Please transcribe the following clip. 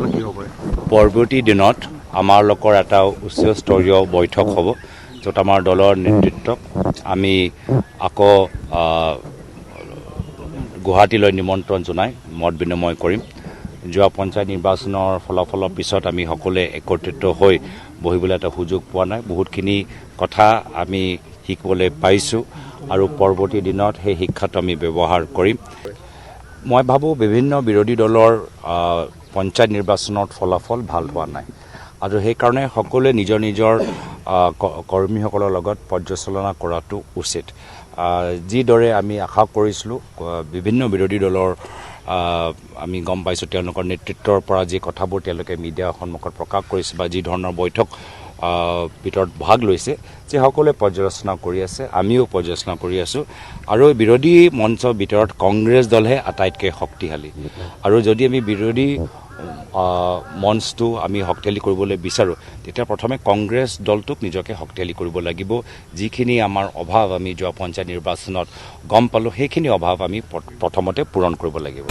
ফলাফল কি হ'ব? পৰৱৰ্তী দিনত আমাৰ লোকৰ এটা উচ্চস্তৰীয় বৈঠক হ'ব, য'ত আমাৰ দলৰ নেতৃত্বক আমি আকৌ গুৱাহাটীলৈ নিমন্ত্ৰণ জনাই মত বিনিময় কৰিম। যোৱা পঞ্চায়ত নিৰ্বাচনৰ ফলাফলৰ পিছত আমি সকলোৱে একত্ৰিত হৈ বহিবলৈ এটা সুযোগ পোৱা নাই। বহুতখিনি কথা আমি শিকিবলৈ পাইছোঁ আৰু পৰৱৰ্তী দিনত সেই শিক্ষাটো আমি ব্যৱহাৰ কৰিম। মই ভাবোঁ বিভিন্ন বিৰোধী দলৰ পঞ্চায়ত নিৰ্বাচনত ফলাফল ভাল হোৱা নাই আৰু সেইকাৰণে সকলোৱে নিজৰ নিজৰ কৰ্মীসকলৰ লগত পৰ্যালোচনা কৰাটো উচিত। যিদৰে আমি আশা কৰিছিলোঁ, বিভিন্ন বিৰোধী দলৰ আমি গম পাইছোঁ তেওঁলোকৰ নেতৃত্বৰ পৰা যি কথাবোৰ তেওঁলোকে মিডিয়াৰ সন্মুখত প্ৰকাশ কৰিছে বা যি ধৰণৰ বৈঠক ভিতৰত ভাগ লৈছে, যে সকলোৱে পৰ্যালোচনা কৰি আছে, আমিও পৰ্যালোচনা কৰি আছোঁ। আৰু বিৰোধী মঞ্চৰ ভিতৰত কংগ্ৰেছ দলহে আটাইতকৈ শক্তিশালী আৰু যদি আমি বিৰোধী মঞ্চটো আমি শক্তিশালী কৰিবলৈ বিচাৰোঁ, তেতিয়া প্ৰথমে কংগ্ৰেছ দলটোক নিজকে শক্তিশালী কৰিব লাগিব। যিখিনি আমাৰ অভাৱ আমি যোৱা পঞ্চায়ত নিৰ্বাচনত গম পালোঁ, সেইখিনি অভাৱ আমি প্ৰথমতে পূৰণ কৰিব লাগিব।